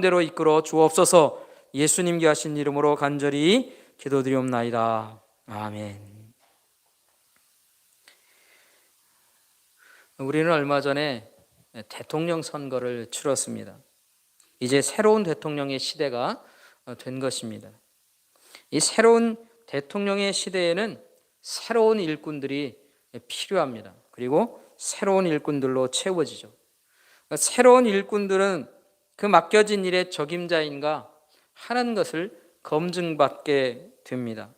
대로 이끌어 주옵소서. 예수님 귀하신 이름으로 간절히 기도드리옵나이다. 아멘. 우리는 얼마 전에 대통령 선거를 치렀습니다. 이제 새로운 대통령의 시대가 된 것입니다. 이 새로운 대통령의 시대에는 새로운 일꾼들이 필요합니다. 그리고 새로운 일꾼들로 채워지죠. 새로운 일꾼들은 그 맡겨진 일의 적임자인가 하는 것을 검증받게 됩니다.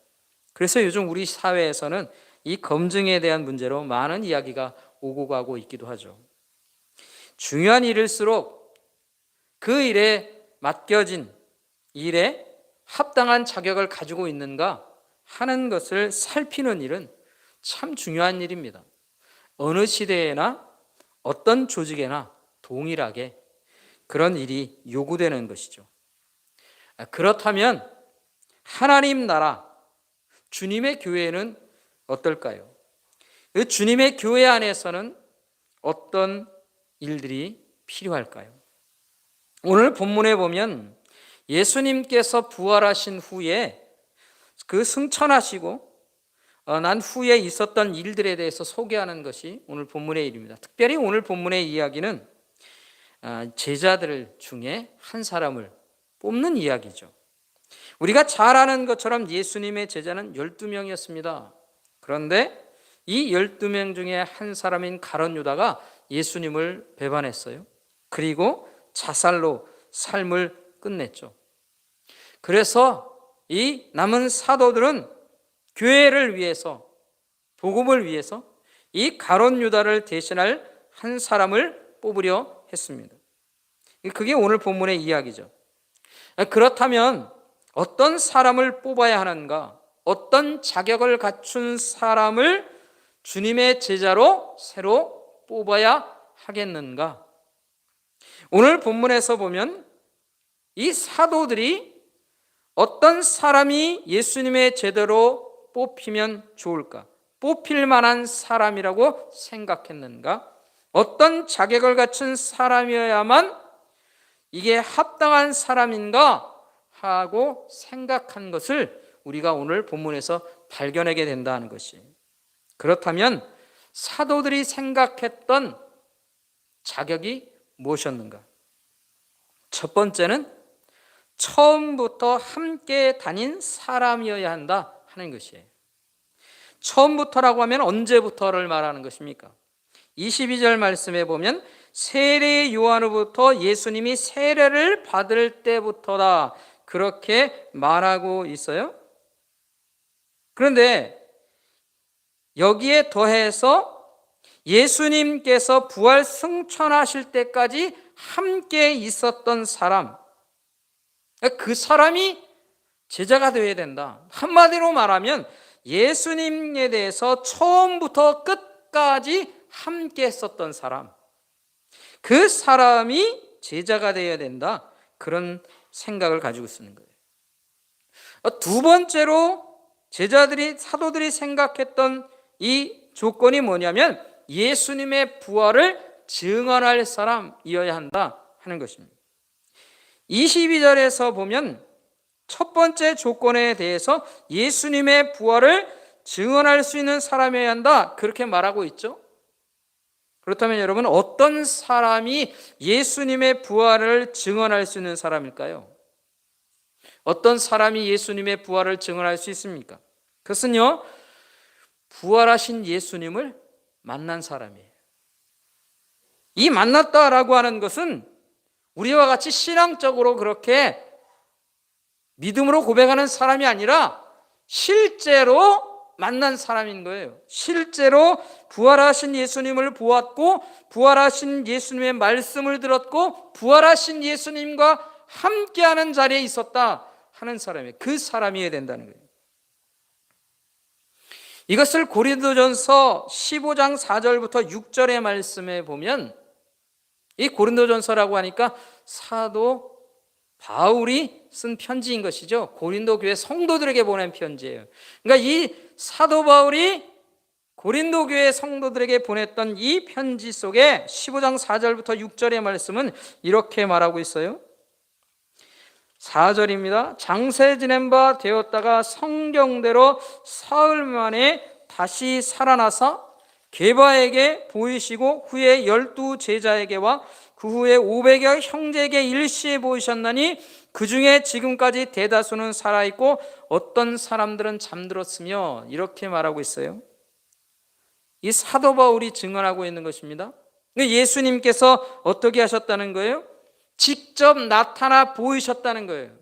그래서 요즘 우리 사회에서는 이 검증에 대한 문제로 많은 이야기가 오고 가고 있기도 하죠. 중요한 일일수록 그 일에 맡겨진 일에 합당한 자격을 가지고 있는가 하는 것을 살피는 일은 참 중요한 일입니다. 어느 시대에나 어떤 조직에나 동일하게 그런 일이 요구되는 것이죠. 그렇다면 하나님 나라, 주님의 교회는 어떨까요? 그 주님의 교회 안에서는 어떤 일들이 필요할까요? 오늘 본문에 보면 예수님께서 부활하신 후에 그 승천하시고 난 후에 있었던 일들에 대해서 소개하는 것이 오늘 본문의 일입니다. 특별히 오늘 본문의 이야기는 제자들 중에 한 사람을 뽑는 이야기죠. 우리가 잘 아는 것처럼 예수님의 제자는 12명이었습니다. 그런데 이 12명 중에 한 사람인 가룟 유다가 예수님을 배반했어요. 그리고 자살로 삶을 끝냈죠. 그래서 이 남은 사도들은 교회를 위해서, 복음을 위해서 이 가룟 유다를 대신할 한 사람을 뽑으려 했습니다. 그게 오늘 본문의 이야기죠. 그렇다면 어떤 사람을 뽑아야 하는가? 어떤 자격을 갖춘 사람을 주님의 제자로 새로 뽑아야 하겠는가? 오늘 본문에서 보면 이 사도들이 어떤 사람이 예수님의 제자로 뽑히면 좋을까? 뽑힐 만한 사람이라고 생각했는가? 어떤 자격을 갖춘 사람이어야만 이게 합당한 사람인가 하고 생각한 것을 우리가 오늘 본문에서 발견하게 된다는 것이. 그렇다면 사도들이 생각했던 자격이 무엇이었는가? 첫 번째는 처음부터 함께 다닌 사람이어야 한다 하는 것이에요. 처음부터라고 하면 언제부터를 말하는 것입니까? 22절 말씀에 보면 세례 요한으로부터 예수님이 세례를 받을 때부터다 그렇게 말하고 있어요. 그런데 여기에 더해서 예수님께서 부활 승천하실 때까지 함께 있었던 사람, 그 사람이 제자가 되어야 된다. 한마디로 말하면 예수님에 대해서 처음부터 끝까지 함께 했었던 사람, 그 사람이 제자가 되어야 된다. 그런 생각을 가지고 쓰는 거예요. 두 번째로 사도들이 생각했던 이 조건이 뭐냐면 예수님의 부활을 증언할 사람이어야 한다 하는 것입니다. 22절에서 보면 첫 번째 조건에 대해서 예수님의 부활을 증언할 수 있는 사람이어야 한다 그렇게 말하고 있죠. 그렇다면 여러분 어떤 사람이 예수님의 부활을 증언할 수 있는 사람일까요? 어떤 사람이 예수님의 부활을 증언할 수 있습니까? 그것은요, 부활하신 예수님을 만난 사람이에요. 이 만났다라고 하는 것은 우리와 같이 신앙적으로 그렇게 믿음으로 고백하는 사람이 아니라 실제로 만난 사람인 거예요. 실제로 부활하신 예수님을 보았고 부활하신 예수님의 말씀을 들었고 부활하신 예수님과 함께하는 자리에 있었다 하는 사람이에요. 그 사람이어야 된다는 거예요. 이것을 고린도전서 15장 4절부터 6절의 말씀에 보면 이 고린도전서라고 하니까 사도 바울이 쓴 편지인 것이죠. 고린도 교회 성도들에게 보낸 편지예요. 그러니까 이 사도 바울이 고린도 교회 성도들에게 보냈던 이 편지 속에 15장 4절부터 6절의 말씀은 이렇게 말하고 있어요. 4절입니다. 장세 지낸 바 되었다가 성경대로 사흘 만에 다시 살아나사 게바에게 보이시고 후에 12 제자에게와 그 후에 500여 형제에게 일시에 보이셨나니 그 중에 지금까지 대다수는 살아있고 어떤 사람들은 잠들었으며, 이렇게 말하고 있어요. 이 사도 바울이 증언하고 있는 것입니다. 예수님께서 어떻게 하셨다는 거예요? 직접 나타나 보이셨다는 거예요.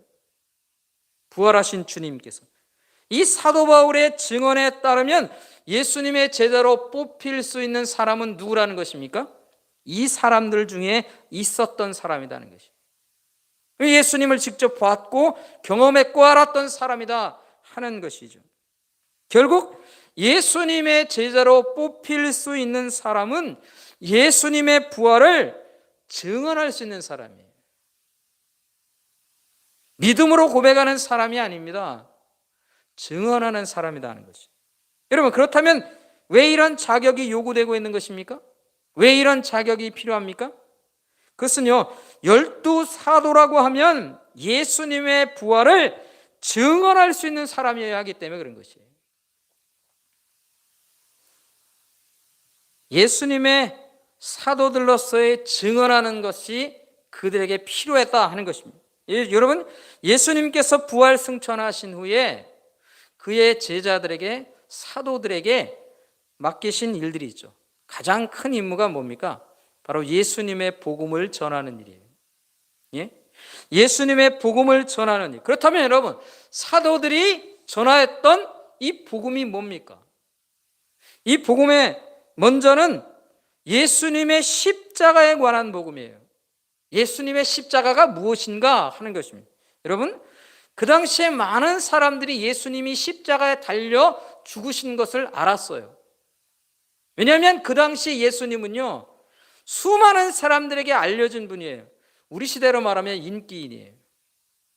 부활하신 주님께서. 이 사도 바울의 증언에 따르면 예수님의 제자로 뽑힐 수 있는 사람은 누구라는 것입니까? 이 사람들 중에 있었던 사람이라는 것이죠. 예수님을 직접 봤고 경험했고 알았던 사람이다 하는 것이죠. 결국 예수님의 제자로 뽑힐 수 있는 사람은 예수님의 부활을 증언할 수 있는 사람이에요. 믿음으로 고백하는 사람이 아닙니다. 증언하는 사람이라는 것이죠. 여러분, 그렇다면 왜 이런 자격이 요구되고 있는 것입니까? 왜 이런 자격이 필요합니까? 그것은요, 12 사도라고 하면 예수님의 부활을 증언할 수 있는 사람이어야 하기 때문에 그런 것이에요. 예수님의 사도들로서의 증언하는 것이 그들에게 필요했다 하는 것입니다. 여러분, 예수님께서 부활 승천하신 후에 그의 제자들에게, 사도들에게 맡기신 일들이 있죠. 가장 큰 임무가 뭡니까? 바로 예수님의 복음을 전하는 일이에요. 예? 예수님의 복음을 전하는 일. 그렇다면 여러분, 사도들이 전하였던 이 복음이 뭡니까? 이 복음의 먼저는 예수님의 십자가에 관한 복음이에요. 예수님의 십자가가 무엇인가 하는 것입니다. 여러분, 그 당시에 많은 사람들이 예수님이 십자가에 달려 죽으신 것을 알았어요. 왜냐하면 그 당시 예수님은요, 수많은 사람들에게 알려진 분이에요. 우리 시대로 말하면 인기인이에요.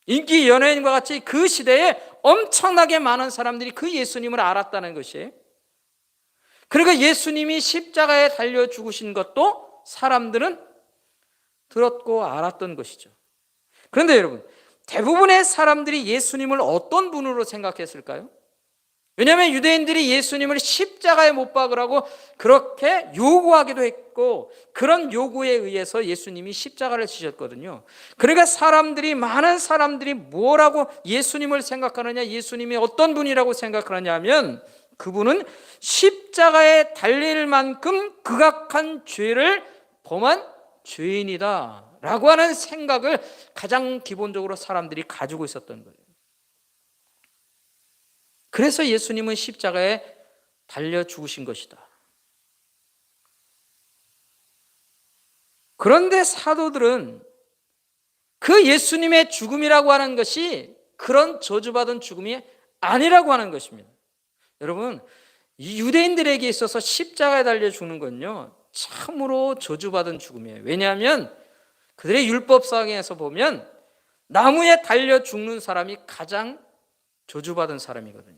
인기 연예인과 같이 그 시대에 엄청나게 많은 사람들이 그 예수님을 알았다는 것이에요. 그러니까 예수님이 십자가에 달려 죽으신 것도 사람들은 들었고 알았던 것이죠. 그런데 여러분, 대부분의 사람들이 예수님을 어떤 분으로 생각했을까요? 왜냐하면 유대인들이 예수님을 십자가에 못 박으라고 그렇게 요구하기도 했고, 그런 요구에 의해서 예수님이 십자가를 지셨거든요. 그러니까 많은 사람들이 뭐라고 예수님을 생각하느냐, 예수님이 어떤 분이라고 생각하느냐 하면, 그분은 십자가에 달릴 만큼 극악한 죄를 범한 죄인이다 라고 하는 생각을 가장 기본적으로 사람들이 가지고 있었던 거예요. 그래서 예수님은 십자가에 달려 죽으신 것이다. 그런데 사도들은 그 예수님의 죽음이라고 하는 것이 그런 저주받은 죽음이 아니라고 하는 것입니다. 여러분, 이 유대인들에게 있어서 십자가에 달려 죽는 건요, 참으로 저주받은 죽음이에요. 왜냐하면 그들의 율법상에서 보면 나무에 달려 죽는 사람이 가장 저주받은 사람이거든요.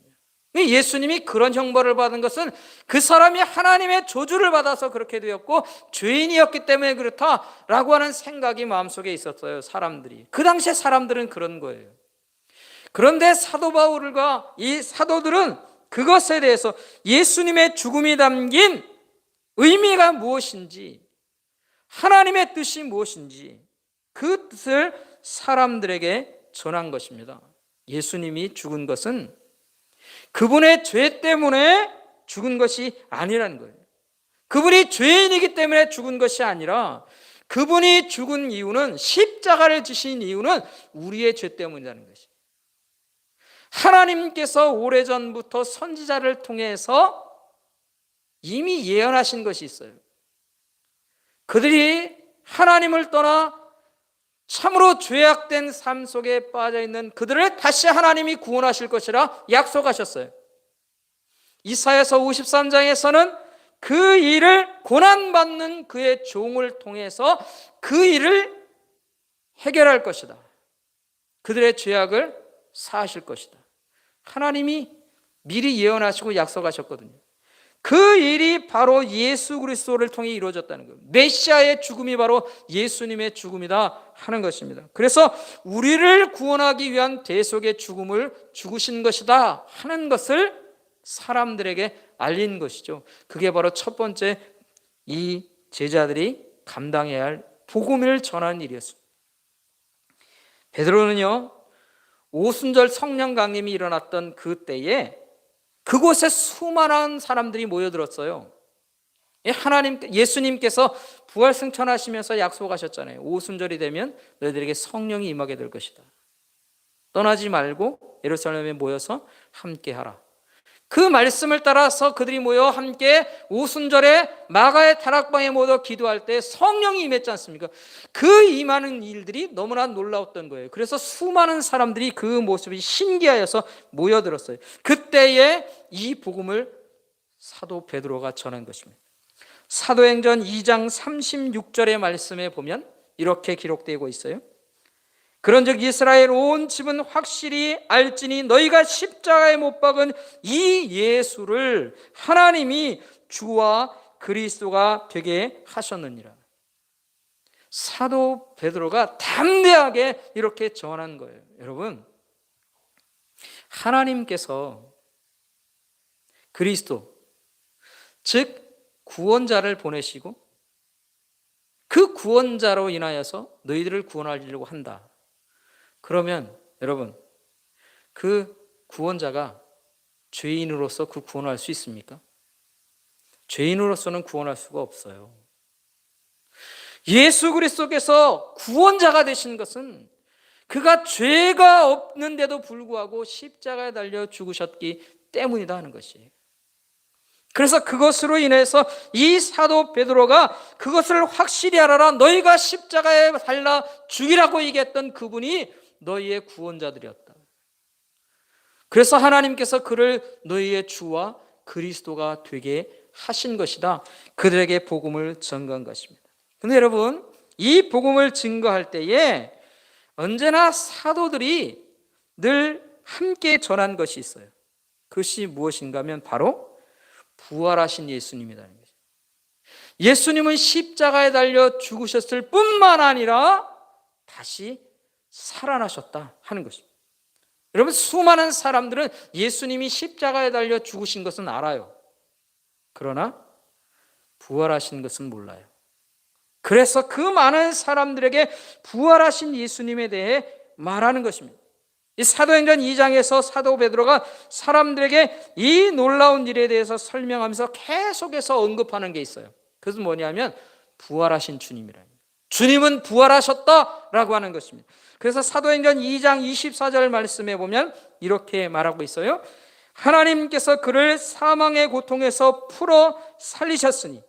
예수님이 그런 형벌을 받은 것은 그 사람이 하나님의 저주를 받아서 그렇게 되었고 죄인이었기 때문에 그렇다라고 하는 생각이 마음속에 있었어요. 사람들이. 그 당시에 사람들은 그런 거예요. 그런데 사도 바울과 이 사도들은 그것에 대해서 예수님의 죽음이 담긴 의미가 무엇인지, 하나님의 뜻이 무엇인지 그 뜻을 사람들에게 전한 것입니다. 예수님이 죽은 것은 그분의 죄 때문에 죽은 것이 아니라는 거예요. 그분이 죄인이기 때문에 죽은 것이 아니라 그분이 죽은 이유는, 십자가를 지신 이유는 우리의 죄 때문이라는 것이에요. 하나님께서 오래전부터 선지자를 통해서 이미 예언하신 것이 있어요. 그들이 하나님을 떠나 참으로 죄악된 삶 속에 빠져있는 그들을 다시 하나님이 구원하실 것이라 약속하셨어요. 이사야서 53장에서는 그 일을, 고난받는 그의 종을 통해서 그 일을 해결할 것이다. 그들의 죄악을 사하실 것이다. 하나님이 미리 예언하시고 약속하셨거든요. 그 일이 바로 예수 그리스도를 통해 이루어졌다는 거예요. 메시아의 죽음이 바로 예수님의 죽음이다 하는 것입니다. 그래서 우리를 구원하기 위한 대속의 죽음을 죽으신 것이다 하는 것을 사람들에게 알린 것이죠. 그게 바로 첫 번째 이 제자들이 감당해야 할 복음을 전하는 일이었습니다. 베드로는요, 오순절 성령 강림이 일어났던 그 때에 그곳에 수많은 사람들이 모여들었어요. 예수님께서 부활 승천하시면서 약속하셨잖아요. 오순절이 되면 너희들에게 성령이 임하게 될 것이다. 떠나지 말고 예루살렘에 모여서 함께하라. 그 말씀을 따라서 그들이 모여 함께 오순절에 마가의 다락방에 모여 기도할 때 성령이 임했지 않습니까? 그 임하는 일들이 너무나 놀라웠던 거예요. 그래서 수많은 사람들이 그 모습이 신기하여서 모여들었어요. 그때에 이 복음을 사도 베드로가 전한 것입니다. 사도행전 2장 36절의 말씀에 보면 이렇게 기록되고 있어요. 그런즉 이스라엘 온 집은 확실히 알지니 너희가 십자가에 못 박은 이 예수를 하나님이 주와 그리스도가 되게 하셨느니라. 사도 베드로가 담대하게 이렇게 전한 거예요. 여러분, 하나님께서 그리스도, 즉 구원자를 보내시고 그 구원자로 인하여서 너희들을 구원하려고 한다. 그러면 여러분, 그 구원자가 죄인으로서 그 구원할 수 있습니까? 죄인으로서는 구원할 수가 없어요. 예수 그리스도께서 구원자가 되신 것은 그가 죄가 없는데도 불구하고 십자가에 달려 죽으셨기 때문이다 하는 것이에요. 그래서 그것으로 인해서 이 사도 베드로가 그것을 확실히 알아라. 너희가 십자가에 달라 죽이라고 얘기했던 그분이 너희의 구원자들이었다. 그래서 하나님께서 그를 너희의 주와 그리스도가 되게 하신 것이다. 그들에게 복음을 전가한 것입니다. 그런데 여러분, 이 복음을 증거할 때에 언제나 사도들이 늘 함께 전한 것이 있어요. 그것이 무엇인가 하면 바로 부활하신 예수님이라는 거죠. 예수님은 십자가에 달려 죽으셨을 뿐만 아니라 다시 살아나셨다 하는 것입니다. 여러분, 수많은 사람들은 예수님이 십자가에 달려 죽으신 것은 알아요. 그러나 부활하신 것은 몰라요. 그래서 그 많은 사람들에게 부활하신 예수님에 대해 말하는 것입니다. 이 사도행전 2장에서 사도 베드로가 사람들에게 이 놀라운 일에 대해서 설명하면서 계속해서 언급하는 게 있어요. 그것은 뭐냐면 부활하신 주님이라는 거예요. 주님은 부활하셨다라고 하는 것입니다. 그래서 사도행전 2장 24절 말씀에 보면 이렇게 말하고 있어요. 하나님께서 그를 사망의 고통에서 풀어 살리셨으니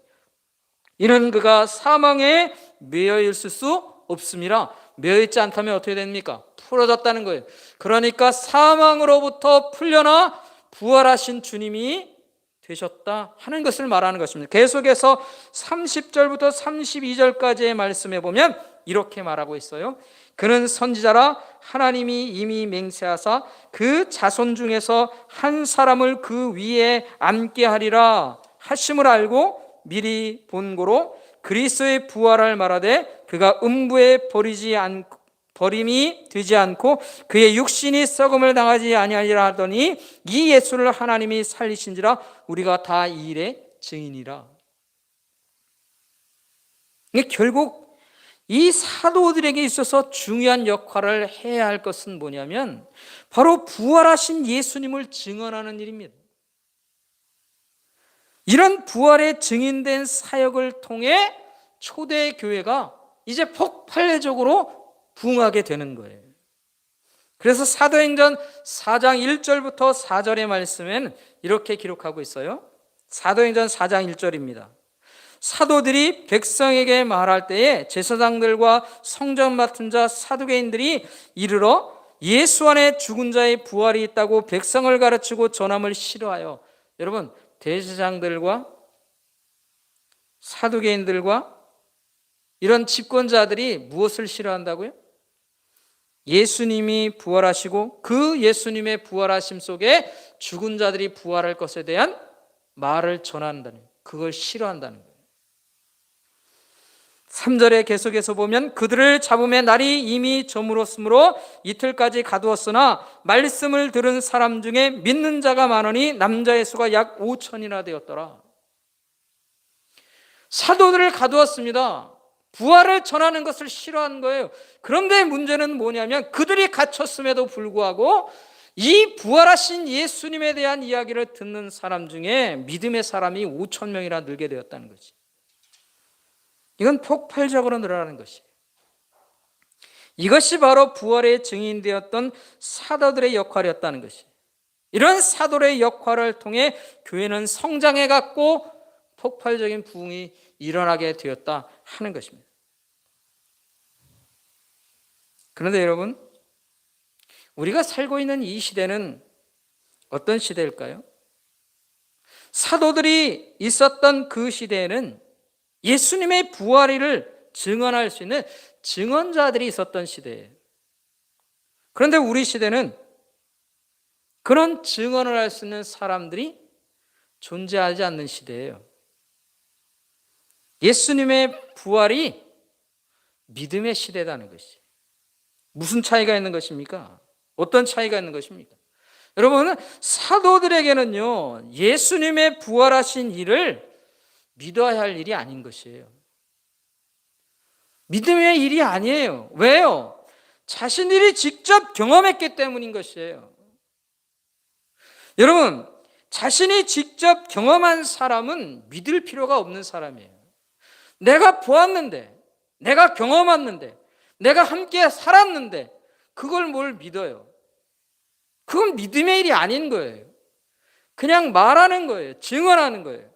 이는 그가 사망에 매여 있을 수 없음이라. 매여 있지 않다면 어떻게 됩니까? 풀어졌다는 거예요. 그러니까 사망으로부터 풀려나 부활하신 주님이 되셨다 하는 것을 말하는 것입니다. 계속해서 30절부터 32절까지의 말씀에 보면 이렇게 말하고 있어요. 그는 선지자라 하나님이 이미 맹세하사 그 자손 중에서 한 사람을 그 위에 앉게 하리라 하심을 알고 미리 본고로 그리스도의 부활을 말하되 그가 음부에 버림이 되지 않고 그의 육신이 썩음을 당하지 아니하리라 하더니 이 예수를 하나님이 살리신지라 우리가 다 이 일의 증인이라. 결국 이 사도들에게 있어서 중요한 역할을 해야 할 것은 뭐냐면 바로 부활하신 예수님을 증언하는 일입니다. 이런 부활의 증인된 사역을 통해 초대교회가 이제 폭발적으로 부흥하게 되는 거예요. 그래서 사도행전 4장 1절부터 4절의 말씀엔 이렇게 기록하고 있어요. 사도행전 4장 1절입니다. 사도들이 백성에게 말할 때에 제사장들과 성전 맡은 자 사두개인들이 이르러 예수 안에 죽은 자의 부활이 있다고 백성을 가르치고 전함을 싫어하여. 여러분, 대제사장들과 사두개인들과 이런 집권자들이 무엇을 싫어한다고요? 예수님이 부활하시고 그 예수님의 부활하심 속에 죽은 자들이 부활할 것에 대한 말을 전한다는, 그걸 싫어한다는 거예요. 3절에 계속해서 보면 그들을 잡음에 날이 이미 저물었으므로 이틀까지 가두었으나 말씀을 들은 사람 중에 믿는 자가 많으니 남자의 수가 약 5천이나 되었더라. 사도들을 가두었습니다. 부활을 전하는 것을 싫어한 거예요. 그런데 문제는 뭐냐면 그들이 갇혔음에도 불구하고 이 부활하신 예수님에 대한 이야기를 듣는 사람 중에 믿음의 사람이 5천 명이나 늘게 되었다는 거지. 이건 폭발적으로 늘어나는 것이에요. 이것이 바로 부활의 증인되었던 사도들의 역할이었다는 것이에요. 이런 사도의 역할을 통해 교회는 성장해 갔고 폭발적인 부흥이 일어나게 되었다 하는 것입니다. 그런데 여러분, 우리가 살고 있는 이 시대는 어떤 시대일까요? 사도들이 있었던 그 시대에는 예수님의 부활을 증언할 수 있는 증언자들이 있었던 시대예요. 그런데 우리 시대는 그런 증언을 할 수 있는 사람들이 존재하지 않는 시대예요. 예수님의 부활이 믿음의 시대라는 것이. 무슨 차이가 있는 것입니까? 어떤 차이가 있는 것입니까? 여러분, 사도들에게는요, 예수님의 부활하신 일을 믿어야 할 일이 아닌 것이에요. 믿음의 일이 아니에요. 왜요? 자신들이 직접 경험했기 때문인 것이에요. 여러분, 자신이 직접 경험한 사람은 믿을 필요가 없는 사람이에요. 내가 보았는데, 내가 경험했는데, 내가 함께 살았는데 그걸 뭘 믿어요? 그건 믿음의 일이 아닌 거예요. 그냥 말하는 거예요. 증언하는 거예요.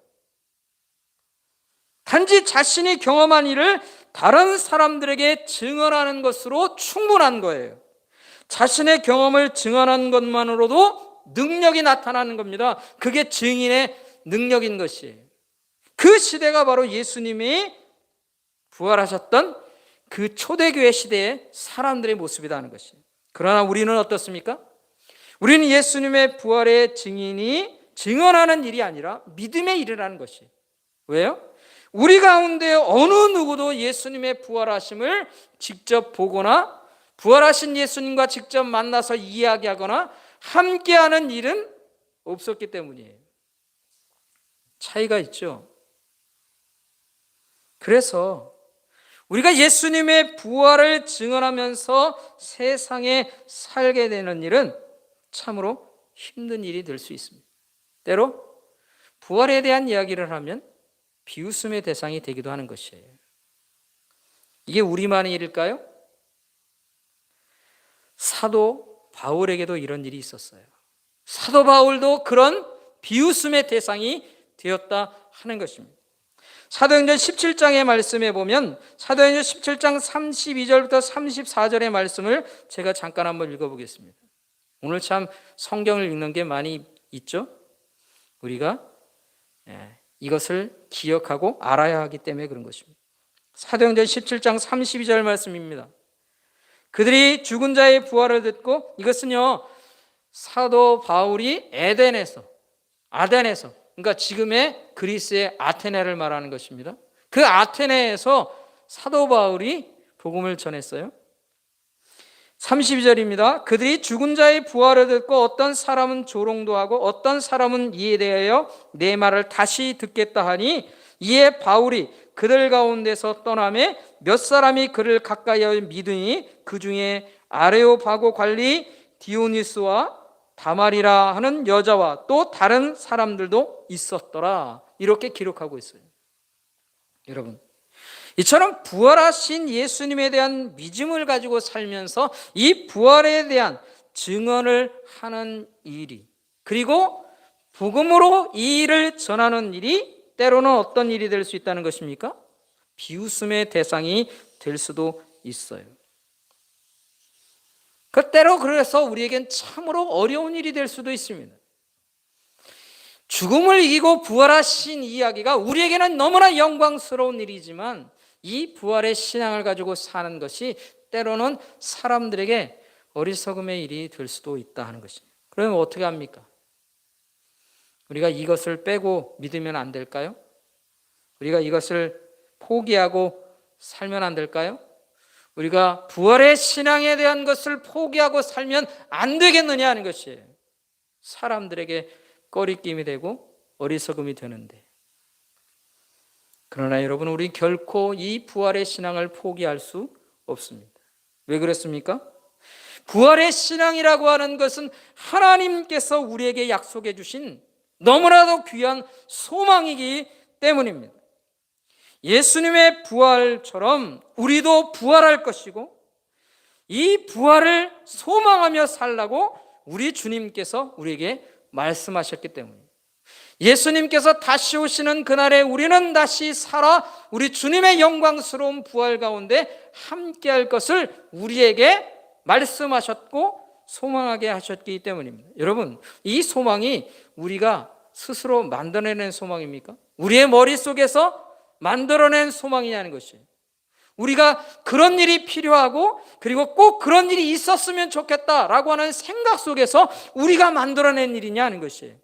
단지 자신이 경험한 일을 다른 사람들에게 증언하는 것으로 충분한 거예요. 자신의 경험을 증언하는 것만으로도 능력이 나타나는 겁니다. 그게 증인의 능력인 것이에요. 그 시대가 바로 예수님이 부활하셨던 그 초대교회 시대의 사람들의 모습이라는 것이에요. 그러나 우리는 어떻습니까? 우리는 예수님의 부활의 증인이 증언하는 일이 아니라 믿음의 일이라는 것이에요. 왜요? 우리 가운데 어느 누구도 예수님의 부활하심을 직접 보거나 부활하신 예수님과 직접 만나서 이야기하거나 함께하는 일은 없었기 때문이에요. 차이가 있죠. 그래서 우리가 예수님의 부활을 증언하면서 세상에 살게 되는 일은 참으로 힘든 일이 될 수 있습니다. 때로 부활에 대한 이야기를 하면 비웃음의 대상이 되기도 하는 것이에요. 이게 우리만의 일일까요? 사도 바울에게도 이런 일이 있었어요. 사도 바울도 그런 비웃음의 대상이 되었다 하는 것입니다. 사도행전 17장의 말씀에 보면 사도행전 17장 32절부터 34절의 말씀을 제가 잠깐 한번 읽어보겠습니다. 오늘 참 성경을 읽는 게 많이 있죠? 우리가 이것을 기억하고 알아야 하기 때문에 그런 것입니다. 사도행전 17장 32절 말씀입니다. 그들이 죽은 자의 부활을 듣고, 이것은요 사도 바울이 아덴에서, 그러니까 지금의 그리스의 아테네를 말하는 것입니다. 그 아테네에서 사도 바울이 복음을 전했어요. 32절입니다. 그들이 죽은 자의 부활을 듣고 어떤 사람은 조롱도 하고 어떤 사람은 이에 대하여 내 말을 다시 듣겠다 하니, 이에 바울이 그들 가운데서 떠나매 몇 사람이 그를 가까이하여 믿으니 그 중에 아레오바고 관리 디오니스와 다말이라 하는 여자와 또 다른 사람들도 있었더라. 이렇게 기록하고 있어요. 여러분, 이처럼 부활하신 예수님에 대한 믿음을 가지고 살면서 이 부활에 대한 증언을 하는 일이, 그리고 복음으로 이 일을 전하는 일이 때로는 어떤 일이 될 수 있다는 것입니까? 비웃음의 대상이 될 수도 있어요. 그 때로 그래서 우리에겐 참으로 어려운 일이 될 수도 있습니다. 죽음을 이기고 부활하신 이야기가 우리에게는 너무나 영광스러운 일이지만 이 부활의 신앙을 가지고 사는 것이 때로는 사람들에게 어리석음의 일이 될 수도 있다 하는 것입니다. 그러면 어떻게 합니까? 우리가 이것을 빼고 믿으면 안 될까요? 우리가 이것을 포기하고 살면 안 될까요? 우리가 부활의 신앙에 대한 것을 포기하고 살면 안 되겠느냐 하는 것이에요. 사람들에게 꺼리낌이 되고 어리석음이 되는데, 그러나 여러분, 우리 결코 이 부활의 신앙을 포기할 수 없습니다. 왜 그렇습니까? 부활의 신앙이라고 하는 것은 하나님께서 우리에게 약속해 주신 너무나도 귀한 소망이기 때문입니다. 예수님의 부활처럼 우리도 부활할 것이고, 이 부활을 소망하며 살라고 우리 주님께서 우리에게 말씀하셨기 때문입니다. 예수님께서 다시 오시는 그날에 우리는 다시 살아 우리 주님의 영광스러운 부활 가운데 함께할 것을 우리에게 말씀하셨고 소망하게 하셨기 때문입니다. 여러분, 이 소망이 우리가 스스로 만들어낸 소망입니까? 우리의 머릿속에서 만들어낸 소망이냐는 것이에요. 우리가 그런 일이 필요하고 그리고 꼭 그런 일이 있었으면 좋겠다라고 하는 생각 속에서 우리가 만들어낸 일이냐는 것이에요.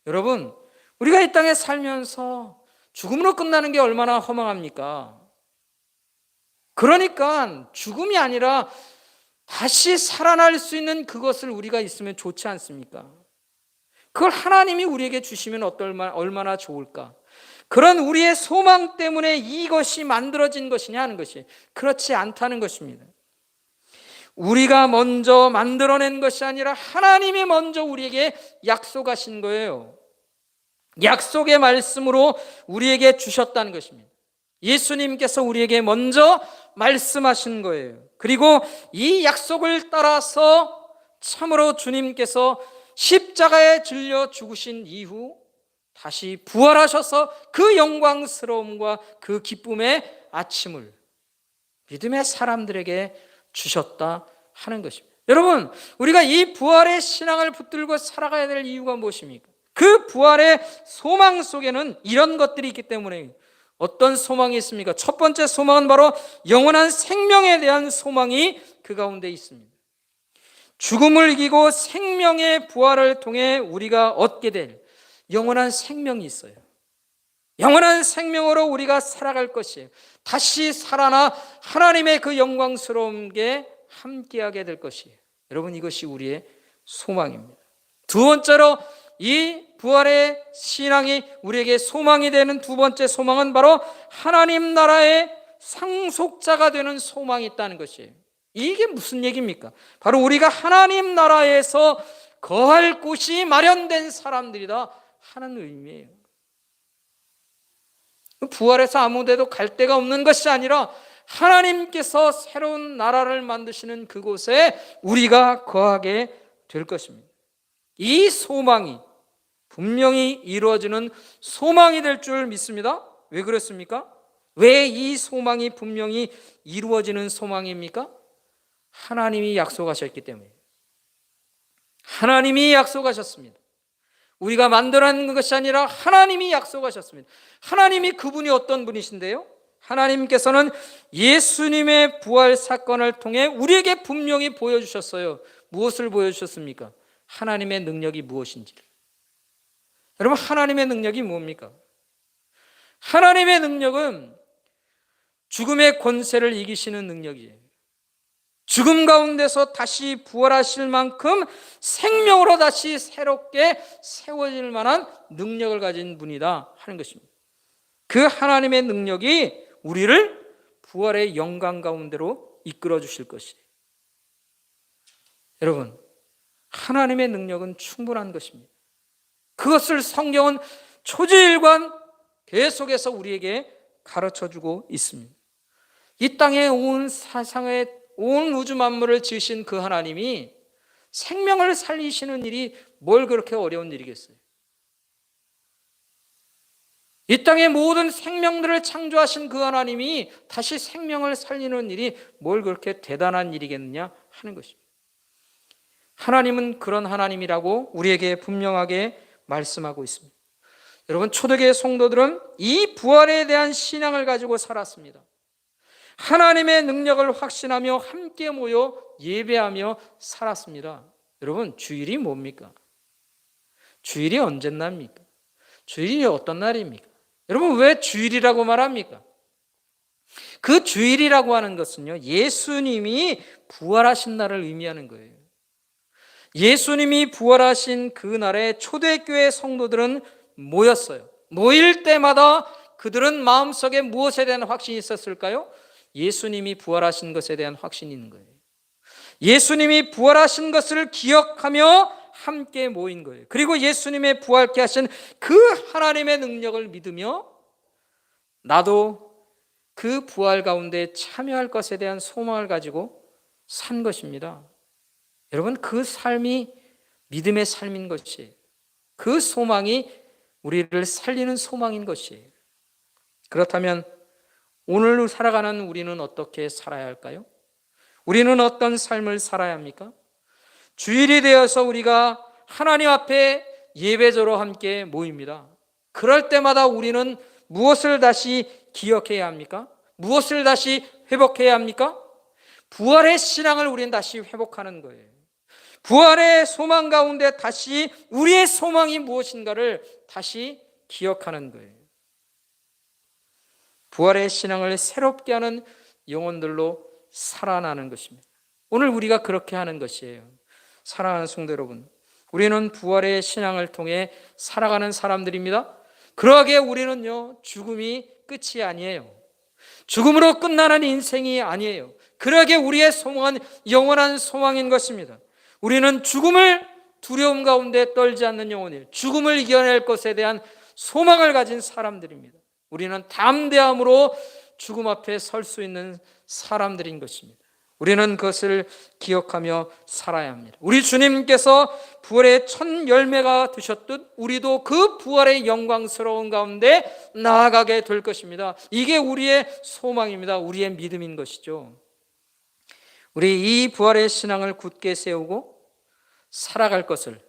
여러분, 우리가 이 땅에 살면서 죽음으로 끝나는 게 얼마나 허망합니까? 그러니까 죽음이 아니라 다시 살아날 수 있는 그것을 우리가 있으면 좋지 않습니까? 그걸 하나님이 우리에게 주시면 얼마나 좋을까? 그런 우리의 소망 때문에 이것이 만들어진 것이냐 하는 것이 그렇지 않다는 것입니다. 우리가 먼저 만들어낸 것이 아니라 하나님이 먼저 우리에게 약속하신 거예요. 약속의 말씀으로 우리에게 주셨다는 것입니다. 예수님께서 우리에게 먼저 말씀하신 거예요. 그리고 이 약속을 따라서 참으로 주님께서 십자가에 질려 죽으신 이후 다시 부활하셔서 그 영광스러움과 그 기쁨의 아침을 믿음의 사람들에게 주셨다 하는 것입니다. 여러분, 우리가 이 부활의 신앙을 붙들고 살아가야 될 이유가 무엇입니까? 그 부활의 소망 속에는 이런 것들이 있기 때문에. 어떤 소망이 있습니까? 첫 번째 소망은 바로 영원한 생명에 대한 소망이 그 가운데 있습니다. 죽음을 이기고 생명의 부활을 통해 우리가 얻게 될 영원한 생명이 있어요. 영원한 생명으로 우리가 살아갈 것이에요. 다시 살아나 하나님의 그 영광스러운 게 함께하게 될 것이에요. 여러분, 이것이 우리의 소망입니다. 두 번째로 이 부활의 신앙이 우리에게 소망이 되는 두 번째 소망은 바로 하나님 나라의 상속자가 되는 소망이 있다는 것이에요. 이게 무슨 얘기입니까? 바로 우리가 하나님 나라에서 거할 곳이 마련된 사람들이다 하는 의미예요. 부활해서 아무 데도 갈 데가 없는 것이 아니라 하나님께서 새로운 나라를 만드시는 그곳에 우리가 거하게 될 것입니다. 이 소망이 분명히 이루어지는 소망이 될 줄 믿습니다. 왜 그렇습니까? 왜 이 소망이 분명히 이루어지는 소망입니까? 하나님이 약속하셨기 때문에. 하나님이 약속하셨습니다. 우리가 만들어낸 것이 아니라 하나님이 약속하셨습니다. 하나님이 그분이 어떤 분이신데요? 하나님께서는 예수님의 부활 사건을 통해 우리에게 분명히 보여주셨어요. 무엇을 보여주셨습니까? 하나님의 능력이 무엇인지를. 여러분, 하나님의 능력이 뭡니까? 하나님의 능력은 죽음의 권세를 이기시는 능력이에요. 죽음 가운데서 다시 부활하실 만큼 생명으로 다시 새롭게 세워질 만한 능력을 가진 분이다 하는 것입니다. 그 하나님의 능력이 우리를 부활의 영광 가운데로 이끌어 주실 것이에요. 여러분, 하나님의 능력은 충분한 것입니다. 그것을 성경은 초지일관 계속해서 우리에게 가르쳐주고 있습니다. 이 땅에 온 사상의 온 우주 만물을 지으신 그 하나님이 생명을 살리시는 일이 뭘 그렇게 어려운 일이겠어요? 이 땅의 모든 생명들을 창조하신 그 하나님이 다시 생명을 살리는 일이 뭘 그렇게 대단한 일이겠느냐 하는 것입니다. 하나님은 그런 하나님이라고 우리에게 분명하게 말씀하고 있습니다. 여러분, 초대교회 성도들은 이 부활에 대한 신앙을 가지고 살았습니다. 하나님의 능력을 확신하며 함께 모여 예배하며 살았습니다. 여러분, 주일이 뭡니까? 주일이 언제납니까? 주일이 어떤 날입니까? 여러분, 왜 주일이라고 말합니까? 그 주일이라고 하는 것은요, 예수님이 부활하신 날을 의미하는 거예요. 예수님이 부활하신 그 날에 초대교회 성도들은 모였어요. 모일 때마다 그들은 마음속에 무엇에 대한 확신이 있었을까요? 예수님이 부활하신 것에 대한 확신이 있는 거예요. 예수님이 부활하신 것을 기억하며 함께 모인 거예요. 그리고 예수님의 부활케 하신 그 하나님의 능력을 믿으며 나도 그 부활 가운데 참여할 것에 대한 소망을 가지고 산 것입니다. 여러분, 그 삶이 믿음의 삶인 것이에요. 그 소망이 우리를 살리는 소망인 것이에요. 그렇다면 오늘 살아가는 우리는 어떻게 살아야 할까요? 우리는 어떤 삶을 살아야 합니까? 주일이 되어서 우리가 하나님 앞에 예배조로 함께 모입니다. 그럴 때마다 우리는 무엇을 다시 기억해야 합니까? 무엇을 다시 회복해야 합니까? 부활의 신앙을 우리는 다시 회복하는 거예요. 부활의 소망 가운데 다시 우리의 소망이 무엇인가를 다시 기억하는 거예요. 부활의 신앙을 새롭게 하는 영혼들로 살아나는 것입니다. 오늘 우리가 그렇게 하는 것이에요. 사랑하는 성도 여러분, 우리는 부활의 신앙을 통해 살아가는 사람들입니다. 그러기에 우리는요, 죽음이 끝이 아니에요. 죽음으로 끝나는 인생이 아니에요. 그러기에 우리의 소망은 영원한 소망인 것입니다. 우리는 죽음을 두려움 가운데 떨지 않는 영혼이에요. 죽음을 이겨낼 것에 대한 소망을 가진 사람들입니다. 우리는 담대함으로 죽음 앞에 설 수 있는 사람들인 것입니다. 우리는 그것을 기억하며 살아야 합니다. 우리 주님께서 부활의 첫 열매가 되셨듯 우리도 그 부활의 영광스러운 가운데 나아가게 될 것입니다. 이게 우리의 소망입니다. 우리의 믿음인 것이죠. 우리 이 부활의 신앙을 굳게 세우고 살아갈 것을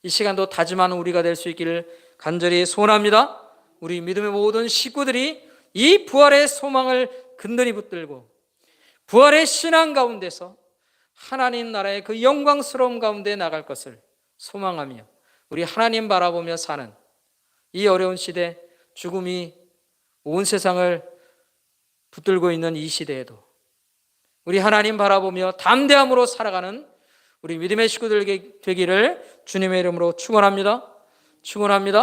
이 시간도 다짐하는 우리가 될 수 있기를 간절히 소원합니다. 우리 믿음의 모든 식구들이 이 부활의 소망을 근근히 붙들고 부활의 신앙 가운데서 하나님 나라의 그 영광스러움 가운데 나갈 것을 소망하며 우리 하나님 바라보며 사는 이 어려운 시대, 죽음이 온 세상을 붙들고 있는 이 시대에도 우리 하나님 바라보며 담대함으로 살아가는 우리 믿음의 식구들 되기를 주님의 이름으로 축원합니다. 축원합니다.